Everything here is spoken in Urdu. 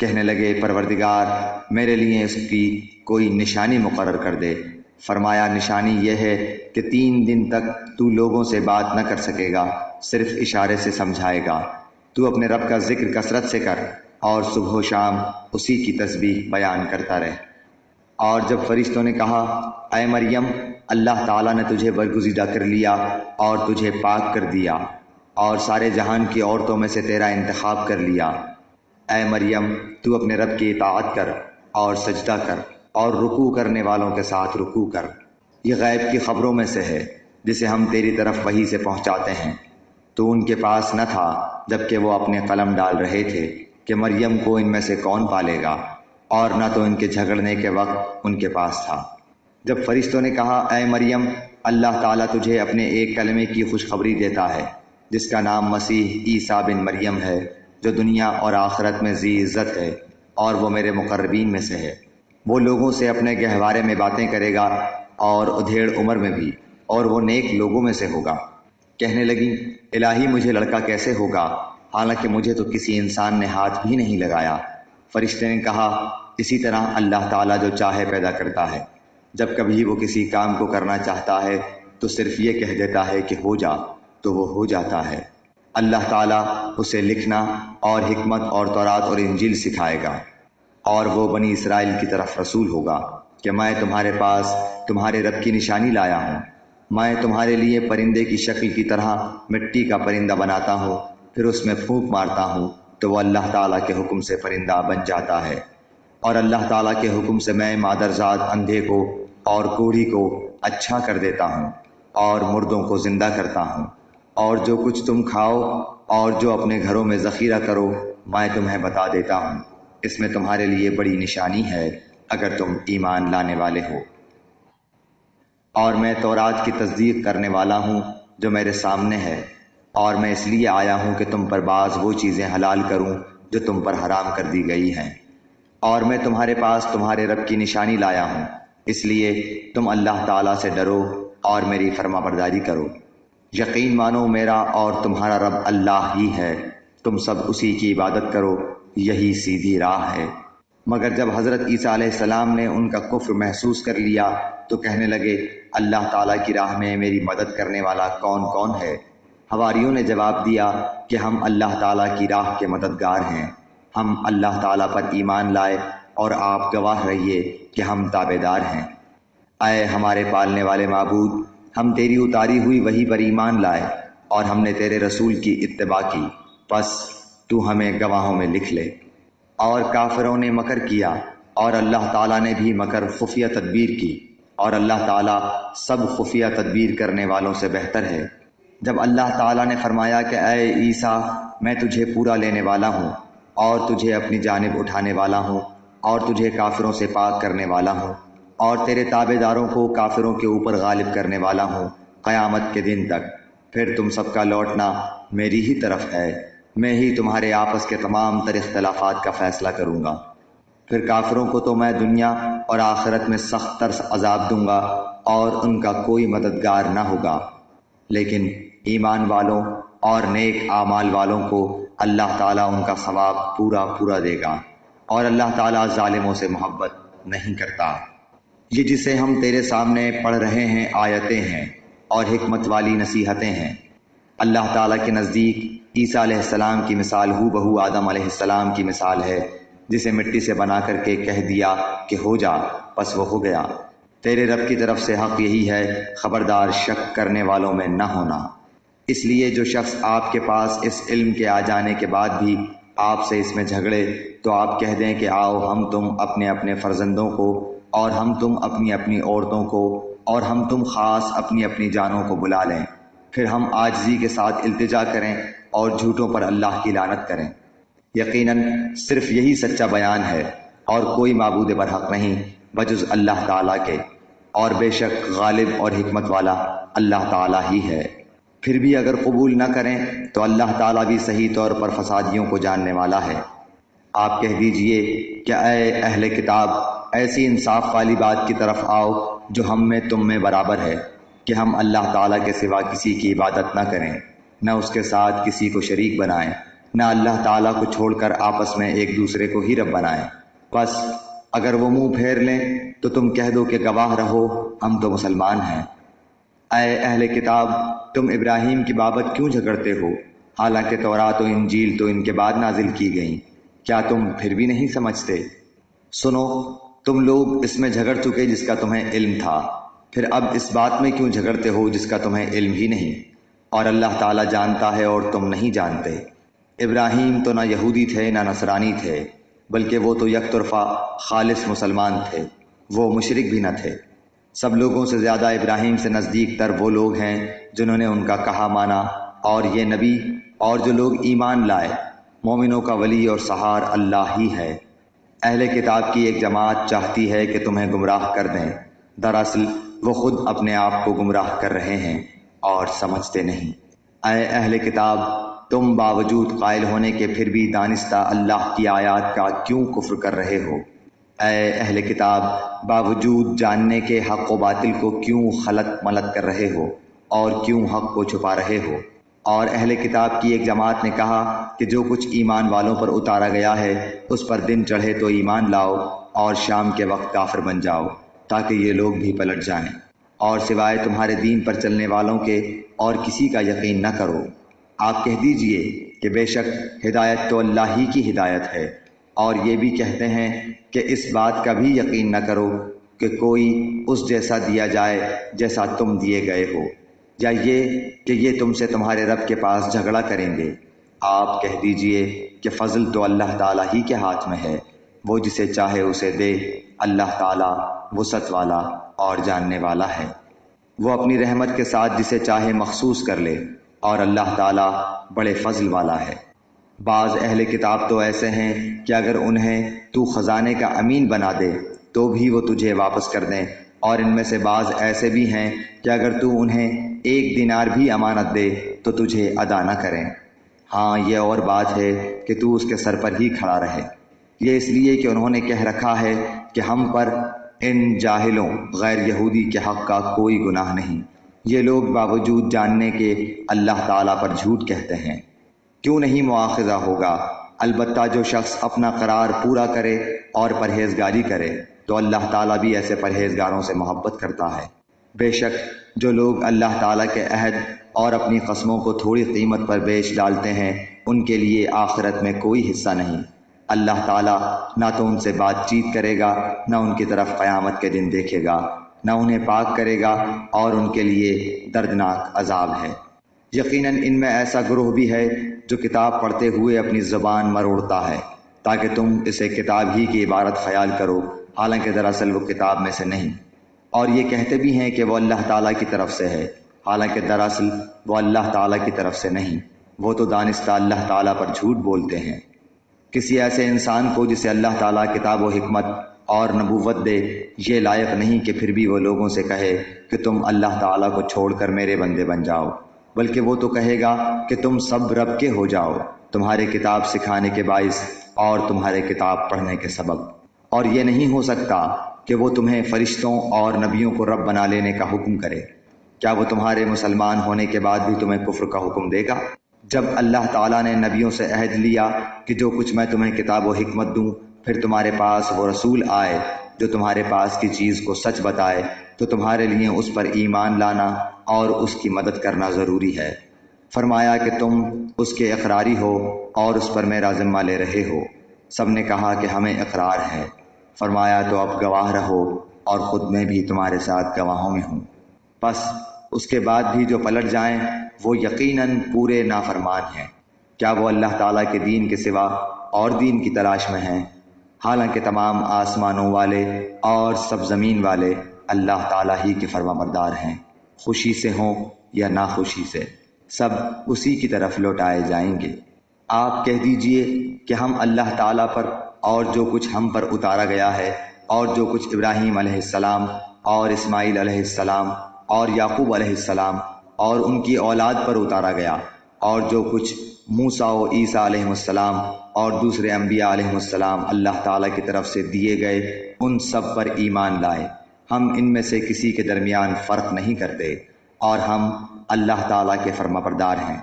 کہنے لگے پروردگار میرے لیے اس کی کوئی نشانی مقرر کر دے۔ فرمایا نشانی یہ ہے کہ 3 دن تک تو لوگوں سے بات نہ کر سکے گا، صرف اشارے سے سمجھائے گا۔ تو اپنے رب کا ذکر کثرت سے کر اور صبح و شام اسی کی تسبیح بیان کرتا رہ۔ اور جب فرشتوں نے کہا اے مریم اللہ تعالیٰ نے تجھے برگزیدہ کر لیا اور تجھے پاک کر دیا اور سارے جہان کی عورتوں میں سے تیرا انتخاب کر لیا، اے مریم تو اپنے رب کی اطاعت کر اور سجدہ کر اور رکوع کرنے والوں کے ساتھ رکوع کر۔ یہ غیب کی خبروں میں سے ہے جسے ہم تیری طرف وحی سے پہنچاتے ہیں۔ تو ان کے پاس نہ تھا جبکہ وہ اپنے قلم ڈال رہے تھے کہ مریم کو ان میں سے کون پالے گا، اور نہ تو ان کے جھگڑنے کے وقت ان کے پاس تھا۔ جب فرشتوں نے کہا اے مریم اللہ تعالیٰ تجھے اپنے ایک کلمے کی خوشخبری دیتا ہے جس کا نام مسیح عیسیٰ بن مریم ہے، جو دنیا اور آخرت میں ذی عزت ہے اور وہ میرے مقربین میں سے ہے۔ وہ لوگوں سے اپنے گہوارے میں باتیں کرے گا اور ادھیڑ عمر میں بھی، اور وہ نیک لوگوں میں سے ہوگا۔ کہنے لگی الہی مجھے لڑکا کیسے ہوگا حالانکہ مجھے تو کسی انسان نے ہاتھ بھی نہیں لگایا۔ فرشتے نے کہا اسی طرح اللہ تعالیٰ جو چاہے پیدا کرتا ہے، جب کبھی وہ کسی کام کو کرنا چاہتا ہے تو صرف یہ کہہ دیتا ہے کہ ہو جا تو وہ ہو جاتا ہے۔ اللہ تعالیٰ اسے لکھنا اور حکمت اور تورات اور انجیل سکھائے گا، اور وہ بنی اسرائیل کی طرف رسول ہوگا کہ میں تمہارے پاس تمہارے رب کی نشانی لایا ہوں۔ میں تمہارے لیے پرندے کی شکل کی طرح مٹی کا پرندہ بناتا ہوں، پھر اس میں پھونک مارتا ہوں تو وہ اللہ تعالیٰ کے حکم سے پرندہ بن جاتا ہے۔ اور اللہ تعالیٰ کے حکم سے میں مادرزاد اندھے کو اور کوڑھی کو اچھا کر دیتا ہوں اور مردوں کو زندہ کرتا ہوں۔ اور جو کچھ تم کھاؤ اور جو اپنے گھروں میں ذخیرہ کرو میں تمہیں بتا دیتا ہوں۔ اس میں تمہارے لیے بڑی نشانی ہے اگر تم ایمان لانے والے ہو۔ اور میں تورات کی تصدیق کرنے والا ہوں جو میرے سامنے ہے، اور میں اس لیے آیا ہوں کہ تم پر بعض وہ چیزیں حلال کروں جو تم پر حرام کر دی گئی ہیں۔ اور میں تمہارے پاس تمہارے رب کی نشانی لایا ہوں، اس لیے تم اللہ تعالیٰ سے ڈرو اور میری فرما برداری کرو۔ یقین مانو میرا اور تمہارا رب اللہ ہی ہے، تم سب اسی کی عبادت کرو، یہی سیدھی راہ ہے۔ مگر جب حضرت عیسیٰ علیہ السلام نے ان کا کفر محسوس کر لیا تو کہنے لگے اللہ تعالیٰ کی راہ میں میری مدد کرنے والا کون کون ہے؟ حواریوں نے جواب دیا کہ ہم اللہ تعالیٰ کی راہ کے مددگار ہیں۔ ہم اللہ تعالیٰ پر ایمان لائے اور آپ گواہ رہیے کہ ہم تابعدار ہیں۔ اے ہمارے پالنے والے معبود، ہم تیری اتاری ہوئی وحی پر ایمان لائے اور ہم نے تیرے رسول کی اتباع کی، پس تو ہمیں گواہوں میں لکھ لے۔ اور کافروں نے مکر کیا اور اللہ تعالیٰ نے بھی مکر خفیہ تدبیر کی، اور اللہ تعالیٰ سب خفیہ تدبیر کرنے والوں سے بہتر ہے۔ جب اللہ تعالیٰ نے فرمایا کہ اے عیسیٰ میں تجھے پورا لینے والا ہوں اور تجھے اپنی جانب اٹھانے والا ہوں اور تجھے کافروں سے پاک کرنے والا ہوں اور تیرے تابع داروں کو کافروں کے اوپر غالب کرنے والا ہوں قیامت کے دن تک، پھر تم سب کا لوٹنا میری ہی طرف ہے، میں ہی تمہارے آپس کے تمام تر اختلافات کا فیصلہ کروں گا۔ پھر کافروں کو تو میں دنیا اور آخرت میں سخت تر عذاب دوں گا اور ان کا کوئی مددگار نہ ہوگا، لیکن ایمان والوں اور نیک اعمال والوں کو اللہ تعالیٰ ان کا ثواب پورا پورا دے گا، اور اللہ تعالیٰ ظالموں سے محبت نہیں کرتا۔ یہ جسے ہم تیرے سامنے پڑھ رہے ہیں آیتیں ہیں اور حکمت والی نصیحتیں ہیں۔ اللہ تعالیٰ کے نزدیک عیسیٰ علیہ السلام کی مثال ہو بہو آدم علیہ السلام کی مثال ہے، جسے مٹی سے بنا کر کے کہہ دیا کہ ہو جا، پس وہ ہو گیا۔ تیرے رب کی طرف سے حق یہی ہے، خبردار شک کرنے والوں میں نہ ہونا۔ اس لیے جو شخص آپ کے پاس اس علم کے آ جانے کے بعد بھی آپ سے اس میں جھگڑے تو آپ کہہ دیں کہ آؤ ہم تم اپنے اپنے فرزندوں کو اور ہم تم اپنی اپنی عورتوں کو اور ہم تم خاص اپنی اپنی جانوں کو بلا لیں، پھر ہم عاجزی کے ساتھ التجا کریں اور جھوٹوں پر اللہ کی لعنت کریں۔ یقیناً صرف یہی سچا بیان ہے اور کوئی معبود برحق نہیں بجز اللہ تعالیٰ کے، اور بے شک غالب اور حکمت والا اللہ تعالیٰ ہی ہے۔ پھر بھی اگر قبول نہ کریں تو اللہ تعالیٰ بھی صحیح طور پر فسادیوں کو جاننے والا ہے۔ آپ کہہ دیجئے کہ اے اہل کتاب، ایسی انصاف والی بات کی طرف آؤ جو ہم میں تم میں برابر ہے کہ ہم اللہ تعالیٰ کے سوا کسی کی عبادت نہ کریں، نہ اس کے ساتھ کسی کو شریک بنائیں، نہ اللہ تعالیٰ کو چھوڑ کر آپس میں ایک دوسرے کو ہی رب بنائیں۔ بس اگر وہ منہ پھیر لیں تو تم کہہ دو کہ گواہ رہو ہم تو مسلمان ہیں۔ اے اہل کتاب، تم ابراہیم کی بابت کیوں جھگڑتے ہو، حالانکہ تورات و انجیل تو ان کے بعد نازل کی گئیں؟ کیا تم پھر بھی نہیں سمجھتے؟ سنو، تم لوگ اس میں جھگڑ چکے جس کا تمہیں علم تھا، پھر اب اس بات میں کیوں جھگڑتے ہو جس کا تمہیں علم ہی نہیں؟ اور اللہ تعالیٰ جانتا ہے اور تم نہیں جانتے۔ ابراہیم تو نہ یہودی تھے نہ نصرانی تھے، بلکہ وہ تو یک طرفہ خالص مسلمان تھے، وہ مشرک بھی نہ تھے۔ سب لوگوں سے زیادہ ابراہیم سے نزدیک تر وہ لوگ ہیں جنہوں نے ان کا کہا مانا، اور یہ نبی اور جو لوگ ایمان لائے۔ مومنوں کا ولی اور سہار اللہ ہی ہے۔ اہل کتاب کی ایک جماعت چاہتی ہے کہ تمہیں گمراہ کر دیں، دراصل وہ خود اپنے آپ کو گمراہ کر رہے ہیں اور سمجھتے نہیں۔ اے اہل کتاب، تم باوجود قائل ہونے کے پھر بھی دانستہ اللہ کی آیات کا کیوں کفر کر رہے ہو؟ اے اہل کتاب، باوجود جاننے کے حق و باطل کو کیوں خلط ملط کر رہے ہو اور کیوں حق کو چھپا رہے ہو؟ اور اہل کتاب کی ایک جماعت نے کہا کہ جو کچھ ایمان والوں پر اتارا گیا ہے اس پر دن چڑھے تو ایمان لاؤ اور شام کے وقت کافر بن جاؤ تاکہ یہ لوگ بھی پلٹ جائیں، اور سوائے تمہارے دین پر چلنے والوں کے اور کسی کا یقین نہ کرو۔ آپ کہہ دیجئے کہ بے شک ہدایت تو اللہ ہی کی ہدایت ہے، اور یہ بھی کہتے ہیں کہ اس بات کا بھی یقین نہ کرو کہ کوئی اس جیسا دیا جائے جیسا تم دیے گئے ہو، یا یہ کہ یہ تم سے تمہارے رب کے پاس جھگڑا کریں گے۔ آپ کہہ دیجئے کہ فضل تو اللہ تعالیٰ ہی کے ہاتھ میں ہے، وہ جسے چاہے اسے دے، اللہ تعالیٰ وسعت والا اور جاننے والا ہے۔ وہ اپنی رحمت کے ساتھ جسے چاہے مخصوص کر لے، اور اللہ تعالیٰ بڑے فضل والا ہے۔ بعض اہل کتاب تو ایسے ہیں کہ اگر انہیں تو خزانے کا امین بنا دے تو بھی وہ تجھے واپس کر دیں، اور ان میں سے بعض ایسے بھی ہیں کہ اگر تو انہیں 1 دینار بھی امانت دے تو تجھے ادا نہ کریں۔ ہاں، یہ اور بات ہے کہ تو اس کے سر پر ہی کھڑا رہے۔ یہ اس لیے کہ انہوں نے کہہ رکھا ہے کہ ہم پر ان جاہلوں غیر یہودی کے حق کا کوئی گناہ نہیں۔ یہ لوگ باوجود جاننے کے اللہ تعالیٰ پر جھوٹ کہتے ہیں۔ کیوں نہیں مواخذہ ہوگا؟ البتہ جو شخص اپنا قرار پورا کرے اور پرہیزگاری کرے تو اللہ تعالیٰ بھی ایسے پرہیزگاروں سے محبت کرتا ہے۔ بے شک جو لوگ اللہ تعالیٰ کے عہد اور اپنی قسموں کو تھوڑی قیمت پر بیچ ڈالتے ہیں ان کے لیے آخرت میں کوئی حصہ نہیں۔ اللہ تعالیٰ نہ تو ان سے بات چیت کرے گا، نہ ان کی طرف قیامت کے دن دیکھے گا، نہ انہیں پاک کرے گا، اور ان کے لیے دردناک عذاب ہے۔ یقیناً ان میں ایسا گروہ بھی ہے جو کتاب پڑھتے ہوئے اپنی زبان مروڑتا ہے تاکہ تم اسے کتاب ہی کی عبارت خیال کرو، حالانکہ دراصل وہ کتاب میں سے نہیں، اور یہ کہتے بھی ہیں کہ وہ اللہ تعالیٰ کی طرف سے ہے، حالانکہ دراصل وہ اللہ تعالیٰ کی طرف سے نہیں، وہ تو دانستہ اللہ تعالیٰ پر جھوٹ بولتے ہیں۔ کسی ایسے انسان کو جسے اللہ تعالیٰ کتاب و حکمت اور نبوت دے یہ لائق نہیں کہ پھر بھی وہ لوگوں سے کہے کہ تم اللہ تعالیٰ کو چھوڑ کر میرے بندے بن جاؤ، بلکہ وہ تو کہے گا کہ تم سب رب کے ہو جاؤ، تمہارے کتاب سکھانے کے باعث اور تمہارے کتاب پڑھنے کے سبب۔ اور یہ نہیں ہو سکتا کہ وہ تمہیں فرشتوں اور نبیوں کو رب بنا لینے کا حکم کرے۔ کیا وہ تمہارے مسلمان ہونے کے بعد بھی تمہیں کفر کا حکم دے گا؟ جب اللہ تعالیٰ نے نبیوں سے عہد لیا کہ جو کچھ میں تمہیں کتاب و حکمت دوں، پھر تمہارے پاس وہ رسول آئے جو تمہارے پاس کی چیز کو سچ بتائے، تو تمہارے لیے اس پر ایمان لانا اور اس کی مدد کرنا ضروری ہے۔ فرمایا کہ تم اس کے اقراری ہو اور اس پر میرا ذمہ لے رہے ہو۔ سب نے کہا کہ ہمیں اقرار ہے۔ فرمایا تو اب گواہ رہو اور خود میں بھی تمہارے ساتھ گواہوں میں ہوں۔ پس اس کے بعد بھی جو پلٹ جائیں وہ یقیناً پورے نافرمان ہیں۔ کیا وہ اللہ تعالیٰ کے دین کے سوا اور دین کی تلاش میں ہیں؟ حالانکہ تمام آسمانوں والے اور سب زمین والے اللہ تعالیٰ ہی کے فرما بردار ہیں، خوشی سے ہوں یا ناخوشی سے، سب اسی کی طرف لوٹائے جائیں گے۔ آپ کہہ دیجئے کہ ہم اللہ تعالیٰ پر اور جو کچھ ہم پر اتارا گیا ہے اور جو کچھ ابراہیم علیہ السلام اور اسماعیل علیہ السلام اور یعقوب علیہ السلام اور ان کی اولاد پر اتارا گیا، اور جو کچھ موسیٰ و عیسیٰ علیہ السلام اور دوسرے انبیاء علیہ السلام اللہ تعالیٰ کی طرف سے دیے گئے، ان سب پر ایمان لائے۔ ہم ان میں سے کسی کے درمیان فرق نہیں کرتے، اور ہم اللہ تعالیٰ کے فرما بردار ہیں۔